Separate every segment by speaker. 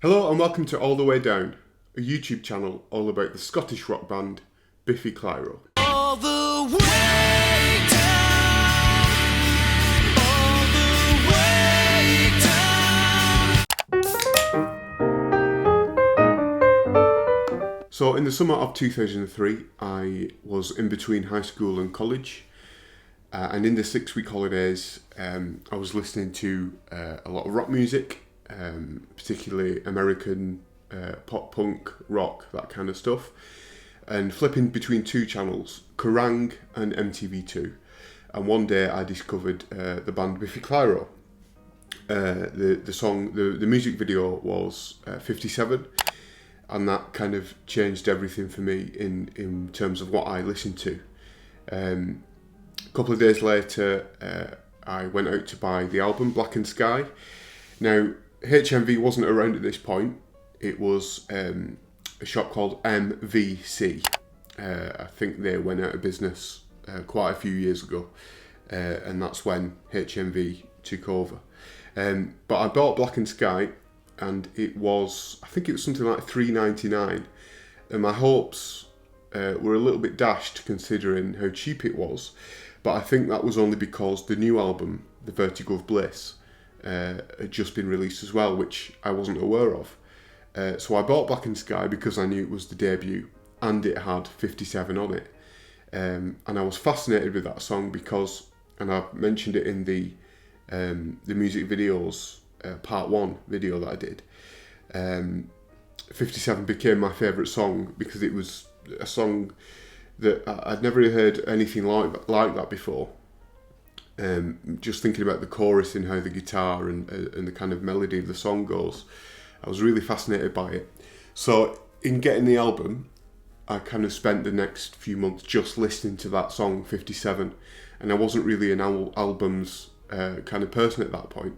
Speaker 1: Hello and welcome to All the Way Down, a YouTube channel all about the Scottish rock band Biffy Clyro.
Speaker 2: All the way down, all the way down.
Speaker 1: So in the summer of 2003, I was in between high school and college, and in the 6-week holidays, I was listening to a lot of rock music, particularly American pop punk rock, that kind of stuff, and flipping between two channels, Kerrang and MTV2. And one day I discovered the band Biffy Clyro. The music video was 57, and that kind of changed everything for me in terms of what I listened to. A couple of days later, I went out to buy the album Black and Sky. Now, HMV wasn't around at this point. It was a shop called MVC. I think they went out of business quite a few years ago, and that's when HMV took over. But I bought Black and Sky, and I think it was something like $3.99, and my hopes were a little bit dashed considering how cheap it was. But I think that was only because the new album, The Vertigo of Bliss, had just been released as well, which I wasn't aware of. So I bought Black and Sky because I knew it was the debut and it had 57 on it. And I was fascinated with that song because, and I mentioned it in the music videos part 1 video that I did, 57 became my favourite song because it was a song that I'd never really heard anything like that before. Just thinking about the chorus and how the guitar and the kind of melody of the song goes, I was really fascinated by it. So in getting the album, I kind of spent the next few months just listening to that song 57, and I wasn't really an albums kind of person at that point.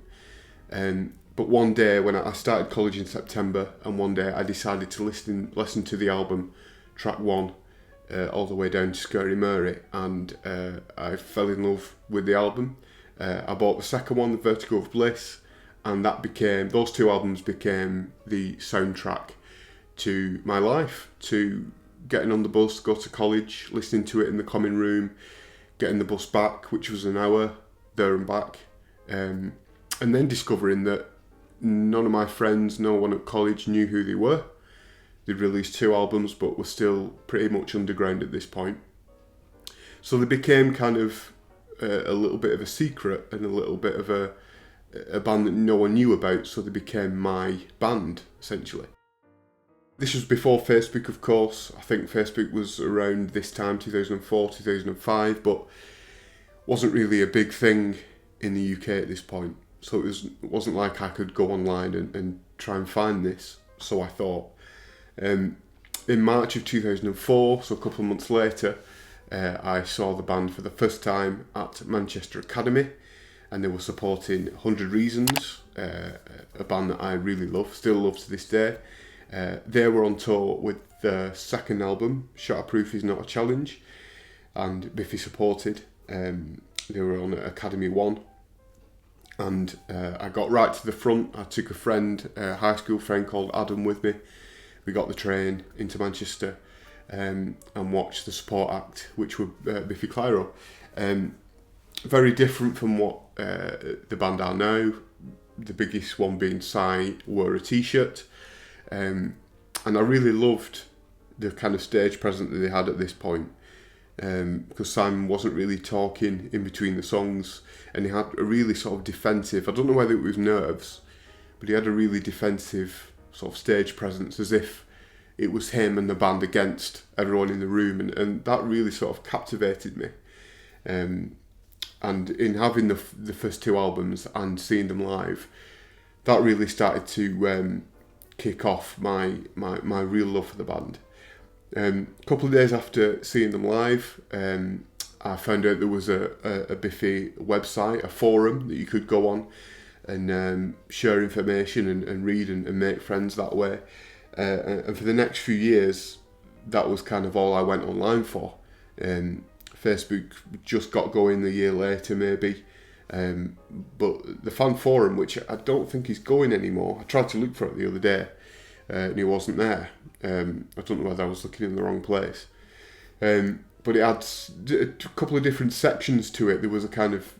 Speaker 1: But one day when I started college in September, and one day I decided to listen to the album, track 1, all the way down to Scary Mary, and I fell in love with the album. I bought the second one, The Vertigo of Bliss, and those two albums became the soundtrack to my life, to getting on the bus, go to college, listening to it in the common room, getting the bus back, which was an hour there and back, and then discovering that none of my friends, no one at college knew who they were. They'd released 2 albums, but were still pretty much underground at this point. So they became kind of a little bit of a secret and a little bit of a band that no one knew about, so they became my band, essentially. This was before Facebook, of course. I think Facebook was around this time, 2004, 2005, but wasn't really a big thing in the UK at this point. So it wasn't like I could go online and try and find this, so I thought. In March of 2004, so a couple of months later, I saw the band for the first time at Manchester Academy, and they were supporting 100 Reasons, a band that I really love, still love to this day. They were on tour with their second album, Shatterproof Is Not a Challenge, and Biffy supported. They were on Academy 1, and I got right to the front. I took a high school friend called Adam with me. We got the train into Manchester and watched the support act, which were Biffy Clyro. Very different from what the band are now. The biggest one being Si wore a t-shirt. And I really loved the kind of stage presence that they had at this point. Because Simon wasn't really talking in between the songs, and he had a really sort of defensive, I don't know whether it was nerves, but he had a really defensive sort of stage presence, as if it was him and the band against everyone in the room, and that really sort of captivated me. And in having the first 2 albums and seeing them live, that really started to kick off my real love for the band. A couple of days after seeing them live, I found out there was a Biffy website, a forum that you could go on and share information and read and make friends that way. And for the next few years, that was kind of all I went online for. Facebook just got going a year later maybe, But the fan forum, which I don't think is going anymore, I tried to look for it the other day, and it wasn't there. I don't know whether I was looking in the wrong place. But it had a couple of different sections to it. There was a kind of,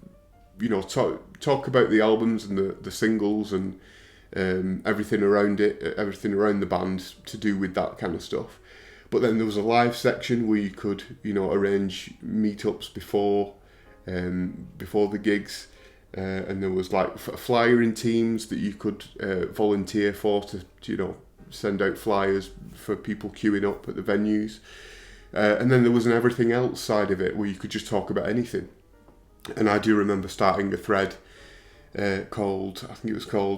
Speaker 1: talk about the albums and the singles and everything around it, everything around the band to do with that kind of stuff. But then there was a live section where you could, arrange meetups before the gigs, and there was like flyering teams that you could volunteer for to send out flyers for people queuing up at the venues. And then there was an everything else side of it where you could just talk about anything. And I do remember starting a thread called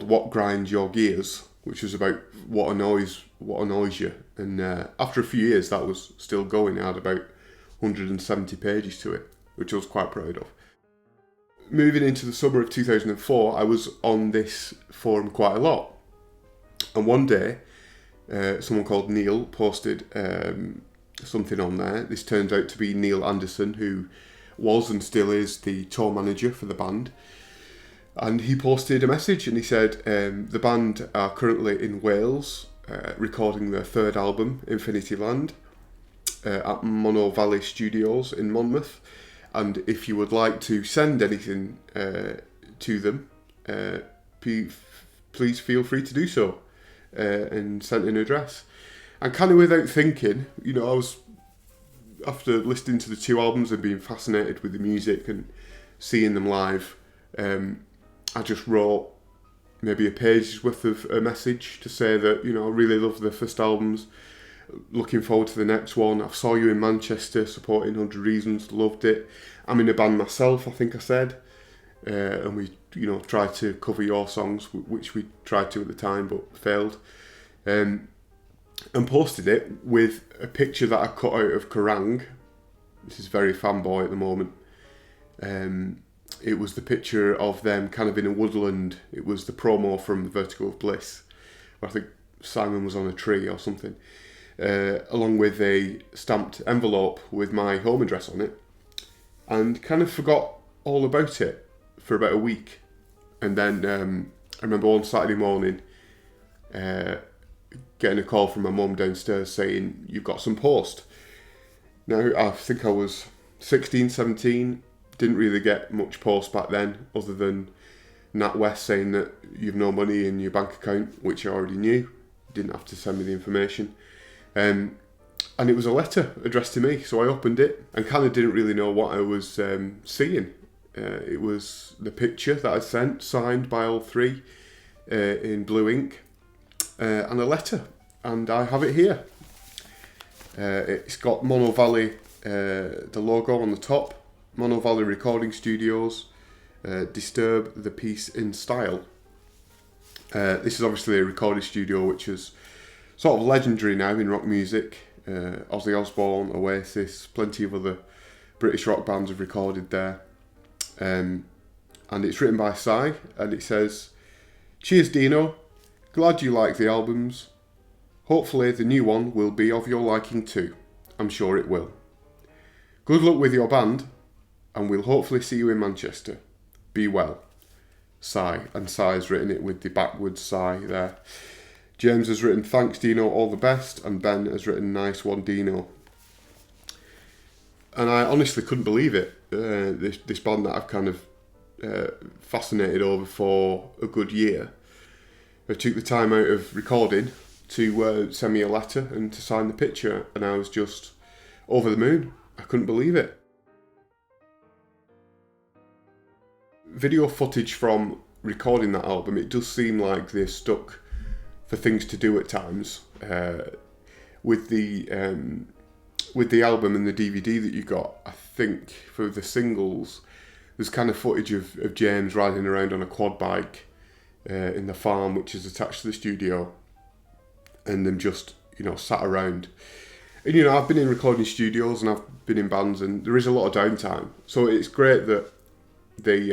Speaker 1: "What Grinds Your Gears," which was about what annoys you. And after a few years, that was still going. It had about 170 pages to it, which I was quite proud of. Moving into the summer of 2004, I was on this forum quite a lot. And one day, someone called Neil posted something on there. This turns out to be Neil Anderson, who was and still is the tour manager for the band. And he posted a message and he said, the band are currently in Wales recording their third album, Infinity Land, at Mono Valley Studios in Monmouth. And if you would like to send anything to them, please feel free to do so, and send an address. And kind of without thinking, I was, after listening to the two albums and being fascinated with the music and seeing them live, I just wrote maybe a page's worth of a message to say that, I really love the first albums, looking forward to the next one. I saw you in Manchester supporting 100 Reasons, loved it. I'm in a band myself, I think I said, and we, tried to cover your songs, which we tried to at the time but failed, and posted it with a picture that I cut out of Kerrang. This is very fanboy at the moment. It was the picture of them kind of in a woodland. It was the promo from The Vertigo of Bliss, where I think Simon was on a tree or something, along with a stamped envelope with my home address on it, and kind of forgot all about it for about a week. And then I remember one Saturday morning getting a call from my mum downstairs saying, "You've got some post." Now, I think I was 16, 17, didn't really get much post back then, other than NatWest saying that you've no money in your bank account, which I already knew. Didn't have to send me the information. And it was a letter addressed to me, so I opened it and kind of didn't really know what I was seeing. It was the picture that I sent, signed by all three in blue ink, and a letter, and I have it here. It's got Mono Valley, the logo on the top, Mono Valley Recording Studios, Disturb the Piece in Style. This is obviously a recording studio which is sort of legendary now in rock music. Ozzy Osbourne, Oasis, plenty of other British rock bands have recorded there. And it's written by Cy, and it says, "Cheers Dino, glad you like the albums. Hopefully the new one will be of your liking too. I'm sure it will. Good luck with your band, and we'll hopefully see you in Manchester. Be well. Cy." And Cy's written it with the backwards Cy there. James has written, "Thanks Dino, all the best," and Ben has written, "Nice one Dino." And I honestly couldn't believe it. This band that I've kind of fascinated over for a good year, I took the time out of recording to send me a letter and to sign the picture, and I was just over the moon. I couldn't believe it. Video footage from recording that album, it does seem like they're stuck for things to do at times. With the album and the DVD that you got, I think for the singles, there's kind of footage of James riding around on a quad bike in the farm which is attached to the studio, and them just sat around. And I've been in recording studios and I've been in bands, and there is a lot of downtime, so it's great that they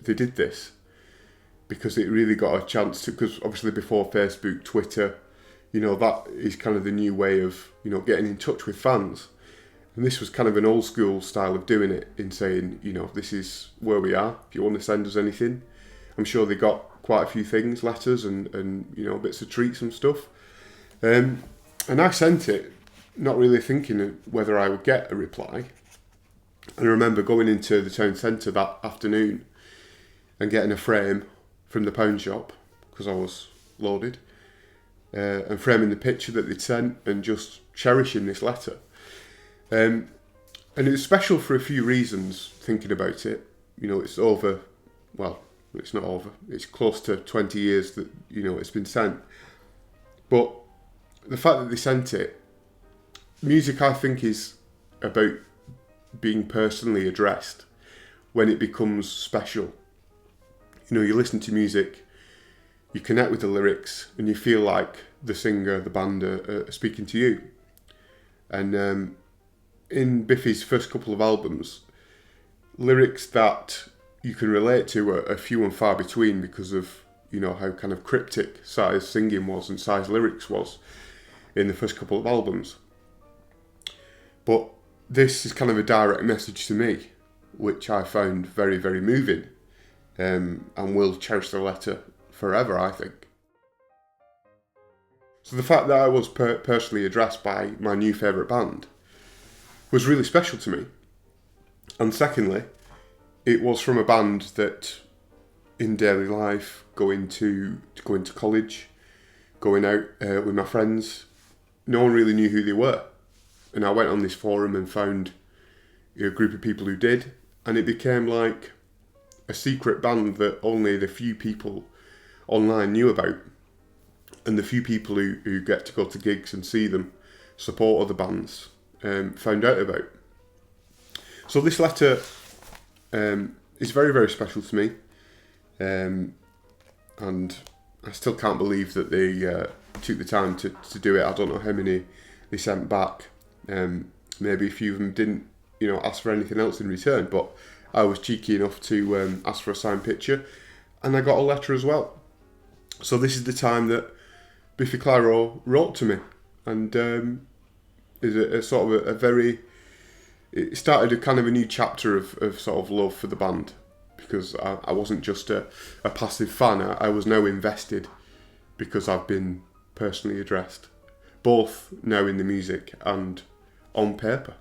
Speaker 1: did this, because it really got a chance to, because obviously before Facebook, Twitter, that is kind of the new way of getting in touch with fans. And this was kind of an old school style of doing it, in saying, you know, this is where we are. If you want to send us anything, I'm sure they got quite a few things, letters and you know, bits of treats and stuff. And I sent it, not really thinking of whether I would get a reply. And I remember going into the town centre that afternoon and getting a frame from the pawn shop, because I was loaded, and framing the picture that they'd sent and just cherishing this letter. And it was special for a few reasons, thinking about it. You know, it's over, well, it's not over, it's close to 20 years that, you know, it's been sent. But the fact that they sent it, music, I think, is about being personally addressed when it becomes special. You know, you listen to music, you connect with the lyrics, and you feel like the singer, the band are speaking to you. And in Biffy's first couple of albums, lyrics that you can relate to are few and far between, because of, you know, how kind of cryptic Si's singing was and Si's lyrics was in the first couple of albums. But this is kind of a direct message to me, which I found very, very moving, and will cherish the letter forever, I think. So the fact that I was personally addressed by my new favourite band was really special to me. And secondly, it was from a band that in daily life, going to college, going out with my friends, no one really knew who they were. And I went on this forum and found a group of people who did, and it became like a secret band that only the few people online knew about, and the few people who get to go to gigs and see them, support other bands, found out about. So this letter is very, very special to me, and I still can't believe that they took the time to do it. I don't know how many they sent back. Maybe a few of them didn't, you know, ask for anything else in return, but I was cheeky enough to ask for a signed picture, and I got a letter as well. So this is the time that Biffy Clyro wrote to me, and is a sort of a very, it started a kind of a new chapter of sort of love for the band, because I wasn't just a passive fan. I was now invested, because I've been personally addressed, both now in the music and on paper.